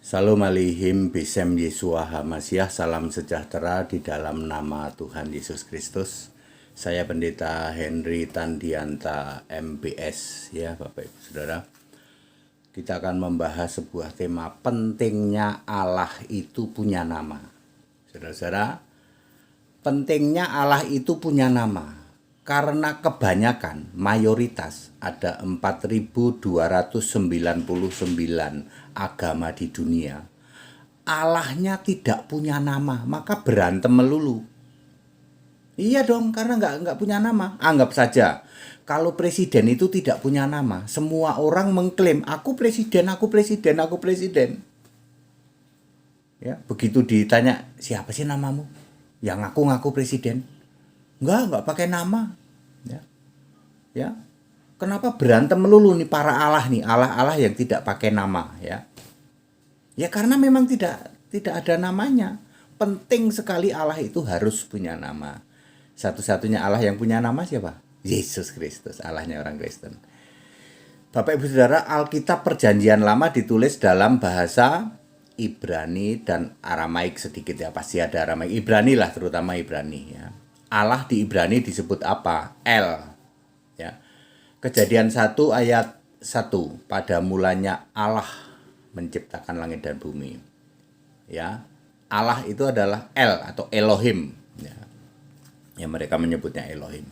Salam alihim bisem Yesua Hamasiah, salam sejahtera di dalam nama Tuhan Yesus Kristus. Saya Pendeta Henry Tandianta MBS, ya Bapak Ibu Saudara. Kita akan membahas sebuah tema, pentingnya Allah itu punya nama. Saudara-saudara, pentingnya Allah itu punya nama. Karena kebanyakan, mayoritas, ada 4.299 agama di dunia. Allahnya tidak punya nama, maka berantem melulu. Iya dong, karena nggak punya nama. Anggap saja, kalau presiden itu tidak punya nama, semua orang mengklaim, aku presiden, aku presiden, aku presiden. Ya, begitu ditanya, siapa sih namamu? Yang ngaku presiden. Nggak pakai nama. Ya, kenapa berantem melulu nih para Allah nih, Allah yang tidak pakai nama, ya? Ya karena memang tidak ada namanya. Penting sekali Allah itu harus punya nama. Satu-satunya Allah yang punya nama siapa? Yesus Kristus, Allahnya orang Kristen. Bapak Ibu Saudara, Alkitab Perjanjian Lama ditulis dalam bahasa Ibrani dan Aramaik sedikit, ya. Pasti ada Aramaik, Ibrani lah, terutama Ibrani, ya. Allah di Ibrani disebut apa? El. Ya. Kejadian 1 ayat 1, pada mulanya Allah menciptakan langit dan bumi. Ya. Allah itu adalah El atau Elohim. Ya, mereka menyebutnya Elohim.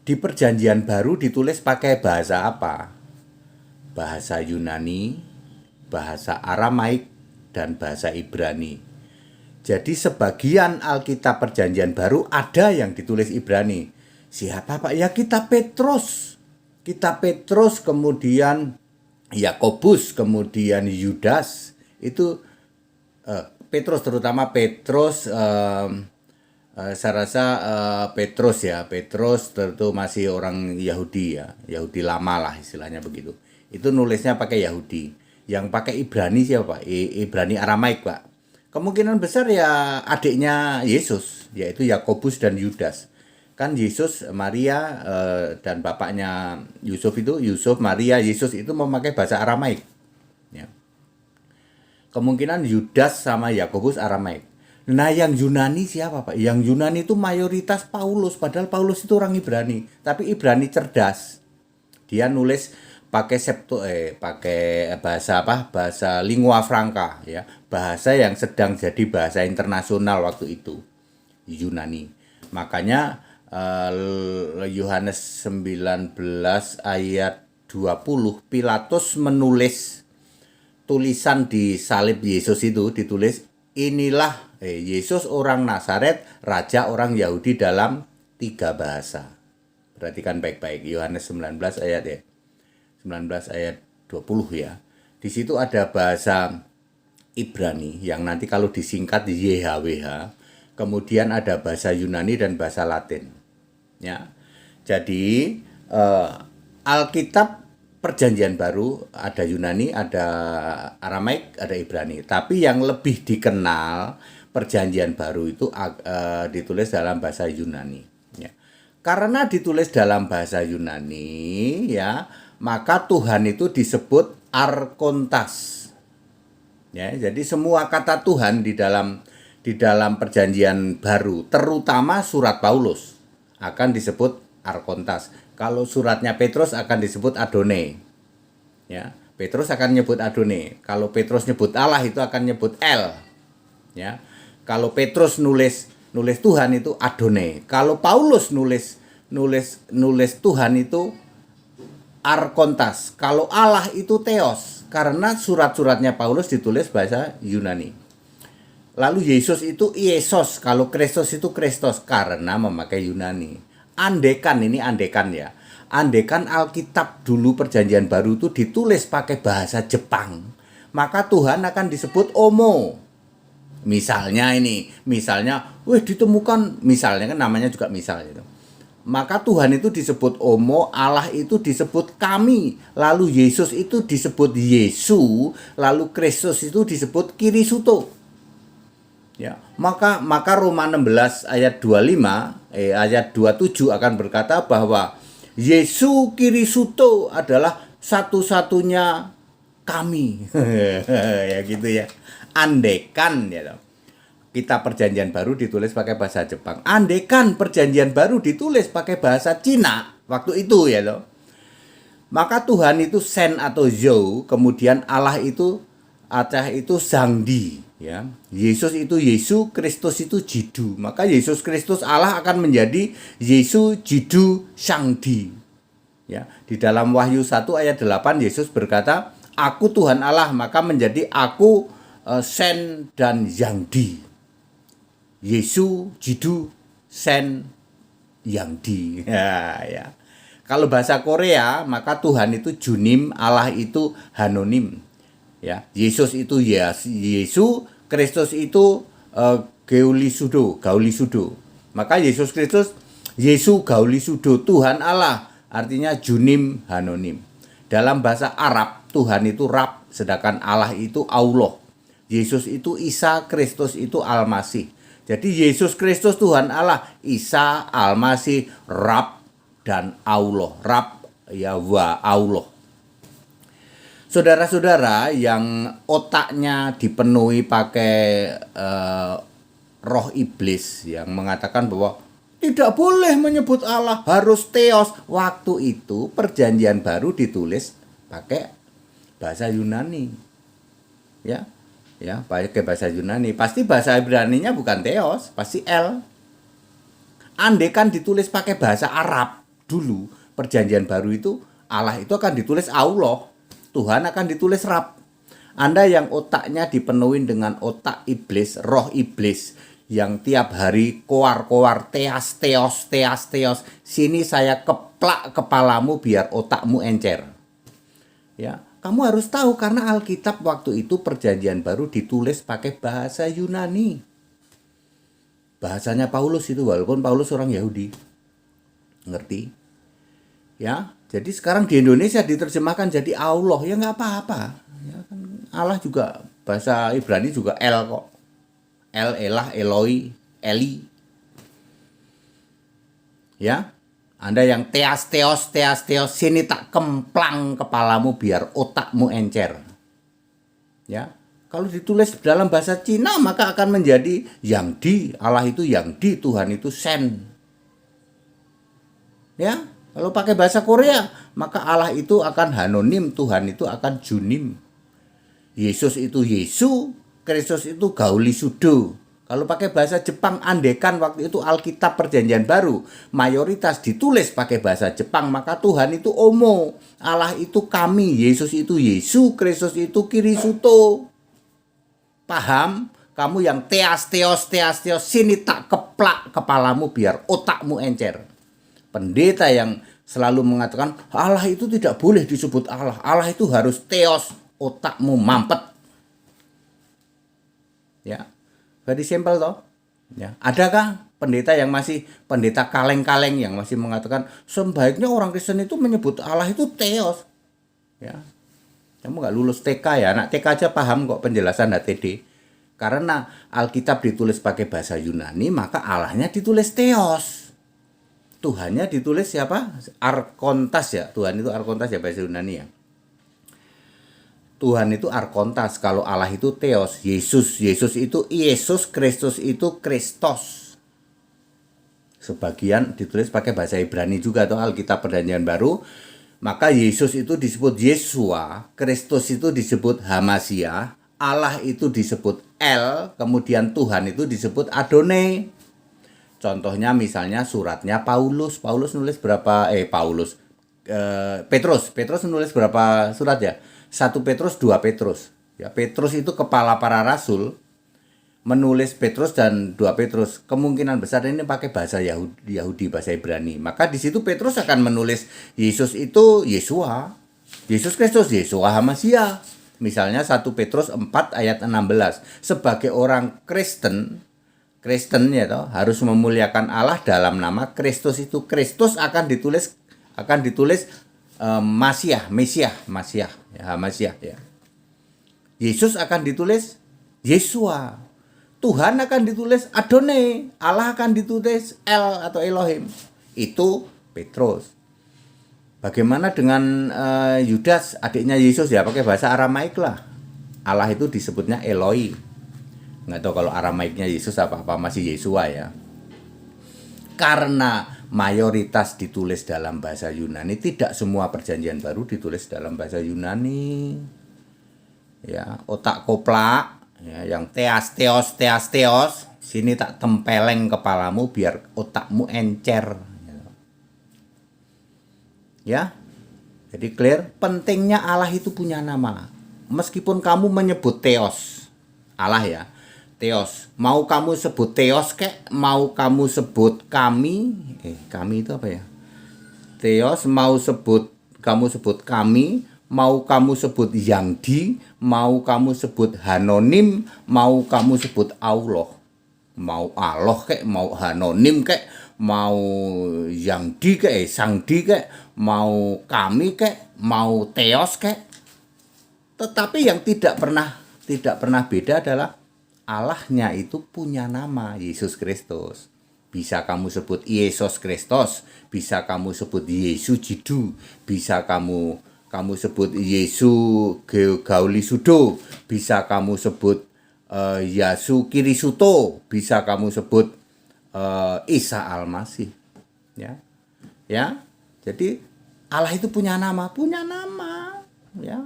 Di Perjanjian Baru ditulis pakai bahasa apa? Bahasa Yunani, bahasa Aramaik, dan bahasa Ibrani. Jadi sebagian Alkitab Perjanjian Baru ada yang ditulis Ibrani. Siapa Pak? Ya kitab Petrus. Kitab Petrus, kemudian Yakobus, kemudian Yudas. Itu Petrus, terutama Petrus, saya rasa Petrus ya. Petrus tentu masih orang Yahudi, ya. Yahudi lama lah istilahnya begitu. Itu nulisnya pakai Yahudi. Yang pakai Ibrani siapa Pak? Ibrani Aramaik Pak. Kemungkinan besar ya adiknya Yesus, yaitu Yakobus dan Yudas. Kan Yesus, Maria, dan bapaknya Yusuf itu, Yusuf, Maria, Yesus itu memakai bahasa Aramaik. Ya. Kemungkinan Yudas sama Yakobus Aramaik. Nah yang Yunani siapa Pak? Yang Yunani itu mayoritas Paulus, padahal Paulus itu orang Ibrani. Tapi Ibrani cerdas. Dia nulis pakai pakai bahasa apa? Bahasa lingua franca, ya. Bahasa yang sedang jadi bahasa internasional waktu itu. Yunani. Makanya Yohanes 19 ayat 20, Pilatus menulis tulisan di salib Yesus itu, ditulis inilah Yesus orang Nazaret, raja orang Yahudi, dalam 3 bahasa. Perhatikan baik-baik, Yohanes 19 ayat 20 ya. Di situ ada bahasa Ibrani yang nanti kalau disingkat YHWH, kemudian ada bahasa Yunani dan bahasa Latin. Ya. Jadi Alkitab Perjanjian Baru ada Yunani, ada Aramaik, ada Ibrani. Tapi yang lebih dikenal Perjanjian Baru itu ditulis dalam bahasa Yunani. Ya. Karena ditulis dalam bahasa Yunani, ya, maka Tuhan itu disebut Arkontas. Ya, jadi semua kata Tuhan di dalam Perjanjian Baru, terutama surat Paulus, akan disebut Arkontas. Kalau suratnya Petrus akan disebut Adone. Ya, Petrus akan nyebut Adone. Kalau Petrus nyebut Allah itu akan nyebut El. Ya. Kalau Petrus nulis Tuhan itu Adone. Kalau Paulus nulis Tuhan itu Arkontas. Kalau Allah itu Theos, karena surat-suratnya Paulus ditulis bahasa Yunani. Lalu Yesus itu Iesos, kalau Kristus itu Kristos, karena memakai Yunani. Andekan ya. Andekan Alkitab dulu Perjanjian Baru itu ditulis pakai bahasa Jepang, maka Tuhan akan disebut Omo. Misalnya ditemukan, misalnya kan namanya juga misal itu. Maka Tuhan itu disebut Omo, Allah itu disebut Kami, lalu Yesus itu disebut Yesu, lalu Kristus itu disebut Kirisuto. Ya, maka Roma 16 ayat 25 ayat 27 akan berkata bahwa Yesu Kirisuto adalah satu-satunya kami. Ya gitu ya. Andekan ya toh. Kita perjanjian baru ditulis pakai bahasa Jepang. Andekan perjanjian baru ditulis pakai bahasa Cina waktu itu ya toh. Maka Tuhan itu Sen atau Zou, kemudian Allah itu Aceh itu Zangdi, ya. Yesus itu Yesu, Kristus itu Jidu. Maka Yesus Kristus Allah akan menjadi Yesu Jidu Sangdi. Ya, di dalam Wahyu 1 ayat 8 Yesus berkata, "Aku Tuhan Allah," maka menjadi aku Sen dan Yangdi. Yesu Jidu Sen Yangdi. Ya, ya. Kalau bahasa Korea, maka Tuhan itu Junim, Allah itu Hanonim. Ya, Yesus itu Yesu, Kristus itu Gaulisudo. Maka Yesus Kristus Yesu Gaulisudo, Tuhan Allah, artinya Junim Hanonim. Dalam bahasa Arab, Tuhan itu Rab, sedangkan Allah itu Allah. Yesus itu Isa, Kristus itu Al-Masih. Jadi Yesus Kristus Tuhan Allah, Isa, Al-Masih, Rab dan Allah, Rab Yahwa Allah. Saudara-saudara yang otaknya dipenuhi pakai roh iblis yang mengatakan bahwa tidak boleh menyebut Allah, harus theos. Waktu itu perjanjian baru ditulis pakai bahasa Yunani. Ya. Ya, pakai bahasa Yunani. Pasti bahasa Ibraninya bukan theos, pasti El. Andekan ditulis pakai bahasa Arab dulu, perjanjian baru itu Allah itu akan ditulis Allah, Tuhan akan ditulis Rab. Anda yang otaknya dipenuhi dengan otak iblis, roh iblis yang tiap hari koar-koar teas teos, sini saya keplak kepalamu biar otakmu encer. Ya, kamu harus tahu karena Alkitab waktu itu perjanjian baru ditulis pakai bahasa Yunani. Bahasanya Paulus itu, walaupun Paulus orang Yahudi. Ngerti? Ya, jadi sekarang di Indonesia diterjemahkan jadi Allah, ya nggak apa-apa. Ya, kan Allah juga bahasa Ibrani juga El kok. El, Elah, Eloi, Eli. Ya, Anda yang teas teos, sini tak kemplang kepalamu biar otakmu encer. Ya, kalau ditulis dalam bahasa Cina maka akan menjadi Yangdi, Allah itu Yangdi, Tuhan itu Sen. Ya, kalau pakai bahasa Korea, maka Allah itu akan Hanonim, Tuhan itu akan Junim. Yesus itu Yesu, Kristus itu Gaulisudo. Kalau pakai bahasa Jepang, andekan waktu itu Alkitab Perjanjian Baru mayoritas ditulis pakai bahasa Jepang, maka Tuhan itu Omo, Allah itu kami, Yesus itu Yesu, Kristus itu Kirisuto. Paham? Kamu yang teas teos, sini tak keplak kepalamu biar otakmu encer. Pendeta yang selalu mengatakan Allah itu tidak boleh disebut Allah, Allah itu harus theos, otakmu mampet. Ya, very simple toh. Ya, adakah pendeta yang masih pendeta kaleng-kaleng yang masih mengatakan sebaiknya orang Kristen itu menyebut Allah itu theos? Ya, kamu nggak lulus TK ya, anak TK aja paham kok penjelasan HTD. Karena Alkitab ditulis pakai bahasa Yunani, maka Allahnya ditulis theos. Tuhannya ditulis siapa? Arkontas ya. Tuhan itu Arkontas ya bahasa Yunani ya. Tuhan itu Arkontas. Kalau Allah itu Theos. Yesus itu Yesus, Kristus itu Kristos. Sebagian ditulis pakai bahasa Ibrani juga atau Alkitab Perjanjian Baru. Maka Yesus itu disebut Yesua, Kristus itu disebut Hamasia, Allah itu disebut El, kemudian Tuhan itu disebut Adonai. Contohnya misalnya suratnya Paulus nulis berapa Petrus nulis berapa surat ya? 1 Petrus, 2 Petrus. Ya, Petrus itu kepala para rasul, menulis Petrus dan 2 Petrus. Kemungkinan besar ini pakai bahasa Yahudi, bahasa Ibrani. Maka di situ Petrus akan menulis Yesus itu Yesua, Yesus Kristus, Yesua Hamasia. Misalnya 1 Petrus 4 ayat 16. Sebagai orang Kristen ya toh, harus memuliakan Allah dalam nama Kristus itu. Kristus akan ditulis Masiah ya, Masiah ya. Yesus akan ditulis Yesua. Tuhan akan ditulis Adonai, Allah akan ditulis El atau Elohim. Itu Petrus. Bagaimana dengan Yudas, adiknya Yesus ya, pakai bahasa Aramaik lah. Allah itu disebutnya Eloi. Nggak tahu kalau Aramaiknya Yesus apa masih Yesua ya. Karena mayoritas ditulis dalam bahasa Yunani, tidak semua perjanjian baru ditulis dalam bahasa Yunani. Ya, otak koplak, ya, yang teas teos, sini tak tempeleng kepalamu biar otakmu encer. Ya, jadi clear, pentingnya Allah itu punya nama. Meskipun kamu menyebut Theos, Allah ya, Theos. Mau kamu sebut Theos kek, mau kamu sebut kami itu apa ya? Theos, kamu sebut kami, mau kamu sebut Yangdi, mau kamu sebut Hanonim, mau kamu sebut Allah. Mau Allah kek, mau Hanonim kek, mau Yangdi kek, Sangdi kek, mau kami kek, mau Theos kek. Tetapi yang tidak pernah beda adalah Allahnya itu punya nama, Yesus Kristus. Bisa kamu sebut Yesus Kristus, bisa kamu sebut Yesus Jidu, bisa kamu sebut Yesus Gaulisudo, bisa kamu sebut Yasu Kirisuto, bisa kamu sebut Isa Al-Masih. Ya. Jadi Allah itu punya nama, ya.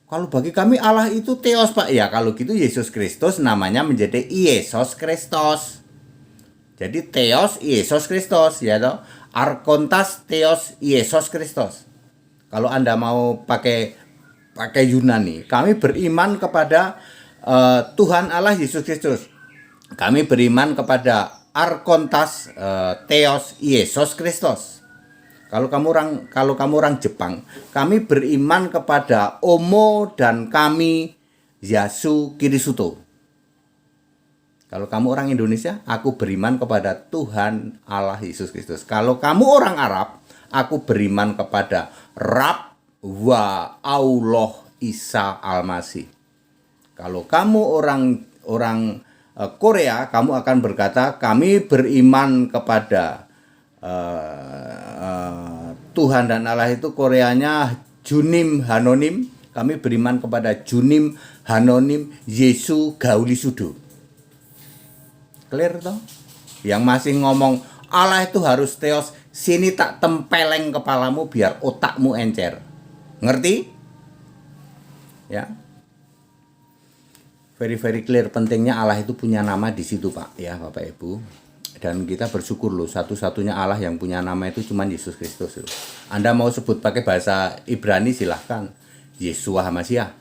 Kalau bagi kami Allah itu Theos, Pak. Ya, kalau gitu Yesus Kristus namanya menjadi Yesus Kristus. Jadi Theos Yesus Kristus, ya toh. Arkontas Theos Yesus Kristus. Kalau Anda mau pakai Yunani, kami beriman kepada Tuhan Allah Yesus Kristus. Kami beriman kepada Arkontas Theos Yesus Kristus. Kalau kamu orang Jepang, kami beriman kepada Omo dan kami Yasu Kirisuto. Kalau kamu orang Indonesia, aku beriman kepada Tuhan Allah Yesus Kristus. Kalau kamu orang Arab, aku beriman kepada Rab wa Allah Isa Al-Masih. Kalau kamu orang Korea, kamu akan berkata, kami beriman kepada Tuhan dan Allah itu Koreanya Junim Hanonim. Kami beriman kepada Junim Hanonim Yesu Gaulisudo. Clear toh? Yang masih ngomong Allah itu harus Theos, sini tak tempeleng kepalamu biar otakmu encer. Ngerti? Ya. Very clear, pentingnya Allah itu punya nama di situ, Pak, ya Bapak Ibu. Dan kita bersyukur loh, satu-satunya Allah yang punya nama itu cuma Yesus Kristus loh. Anda mau sebut pakai bahasa Ibrani silahkan, Yeshua HaMashiach.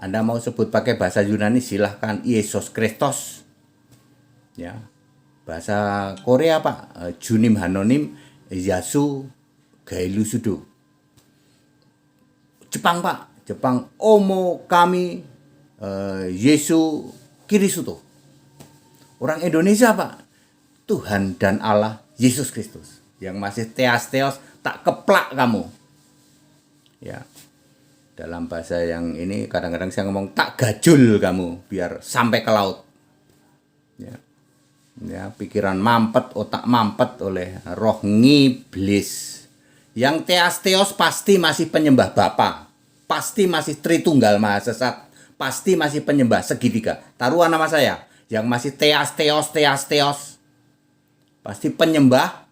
Anda mau sebut pakai bahasa Yunani silahkan, Yesus Kristus. Ya. Bahasa Korea, Pak, Junim Hanonim Yasu Gailusudo. Jepang, Pak, Jepang Omo kami Yesu Kirisuto. Orang Indonesia, Pak, Tuhan dan Allah Yesus Kristus. Yang masih Theos tak keplak kamu. Ya. Dalam bahasa yang ini kadang-kadang saya ngomong tak gajul kamu biar sampai ke laut. Ya. Ya, pikiran mampet, otak mampet oleh roh ngiblis. Yang Theos pasti masih penyembah Bapa. Pasti masih Tritunggal Maha Sesat. Pasti masih penyembah segitiga. Taruhan nama saya. Yang masih Theos. Pasti penyembah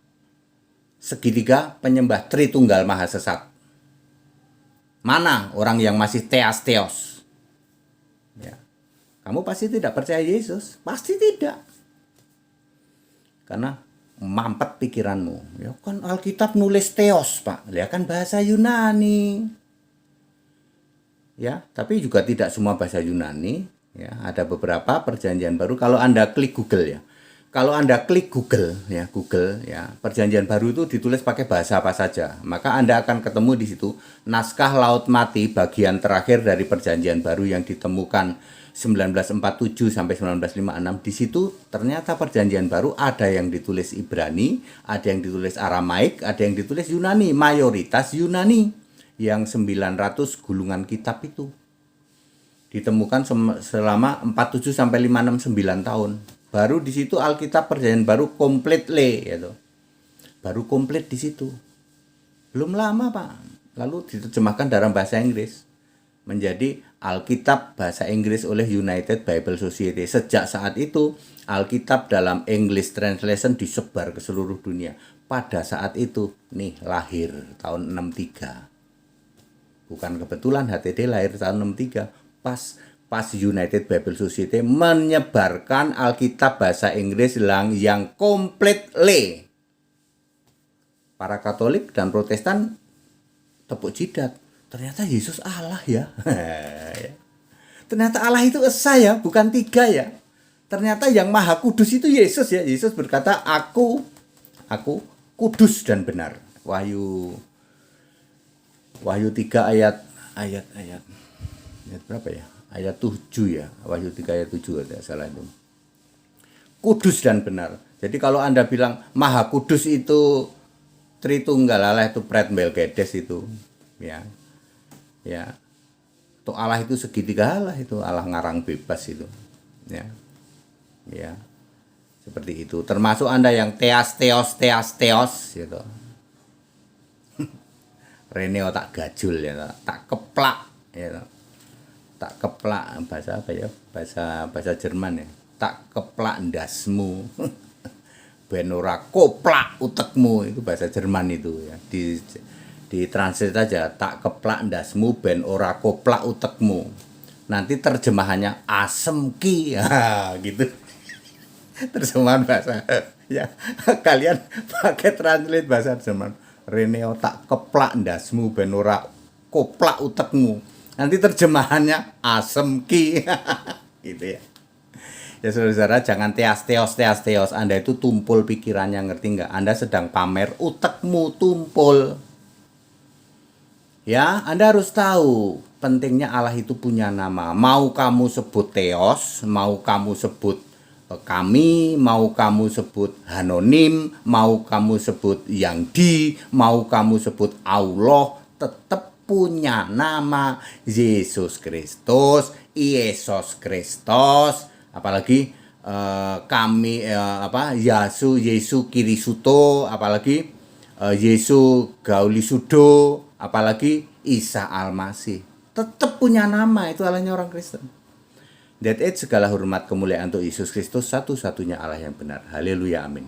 segitiga, penyembah Tritunggal Maha Sesat. Mana orang yang masih Theos? Ya. Kamu pasti tidak percaya Yesus? Pasti tidak. Karena mampet pikiranmu. Ya kan Alkitab nulis Theos, Pak. Ya kan bahasa Yunani. Ya, tapi juga tidak semua bahasa Yunani. Ya, ada beberapa perjanjian baru. Kalau Anda klik Google ya. Kalau Anda klik Google ya, perjanjian baru itu ditulis pakai bahasa apa saja. Maka Anda akan ketemu di situ naskah Laut Mati bagian terakhir dari perjanjian baru yang ditemukan 1947 sampai 1956. Di situ ternyata perjanjian baru ada yang ditulis Ibrani, ada yang ditulis Aramaik, ada yang ditulis Yunani, mayoritas Yunani. Yang 900 gulungan kitab itu ditemukan selama 47 sampai 569 tahun. Baru di situ Alkitab perjanjian baru komplit gitu. Baru komplit di situ. Belum lama, Pak. Lalu diterjemahkan dalam bahasa Inggris menjadi Alkitab bahasa Inggris oleh United Bible Society. Sejak saat itu, Alkitab dalam English Translation disebar ke seluruh dunia. Pada saat itu, nih lahir tahun 63. Bukan kebetulan HTD lahir tahun 63. Pas United Bible Society menyebarkan Alkitab bahasa Inggris yang completely. Para Katolik dan Protestan tepuk jidat. Ternyata Yesus Allah ya. Ternyata Allah itu esa ya, bukan tiga ya. Ternyata yang Maha Kudus itu Yesus ya. Yesus berkata, aku kudus dan benar. Wahyu 3 ayat berapa ya? Ayat 7 ya. Wahyu 3 ayat 7 ada salah itu. Kudus dan benar. Jadi kalau Anda bilang Maha Kudus itu Tritunggal Allah itu Pret Melkiades itu ya. Ya. Untuk Allah itu segitiga Allah itu, Allah ngarang bebas itu. Ya. Ya. Seperti itu. Termasuk Anda yang teos gitu. Reneo tak gajul ya, tak keplak ya. Tak keplak bahasa apa ya? Bahasa Jerman ya. Tak keplak ndasmu. Ben ora koplak utekmu, itu bahasa Jerman itu ya. Di translate aja, tak keplak ndasmu ben ora koplak utekmu. Nanti terjemahannya asem ki ya, gitu. Terjemahan bahasa ya. Kalian pakai translate bahasa Jerman. Reneo tak keplak ndasmu ben ora koplak utekmu. Nanti terjemahannya asem ki. Gitu ya. Ya saudara-saudara, jangan teos. Anda itu tumpul pikirannya, ngerti nggak? Anda sedang pamer utekmu tumpul. Ya, Anda harus tahu pentingnya Allah itu punya nama. Mau kamu sebut teos, mau kamu sebut kami, mau kamu sebut hanonim, mau kamu sebut yang mau kamu sebut Allah, tetap punya nama Yesus Kristus, Yesus Kristus. Apalagi kami Yesu Kirisuto, apalagi Yesu Gaulisudo, apalagi Isa Almasih. Tetap punya nama, itu Allahnya orang Kristen. That it, segala hormat kemuliaan untuk Yesus Kristus, satu-satunya Allah yang benar. Haleluya, amin.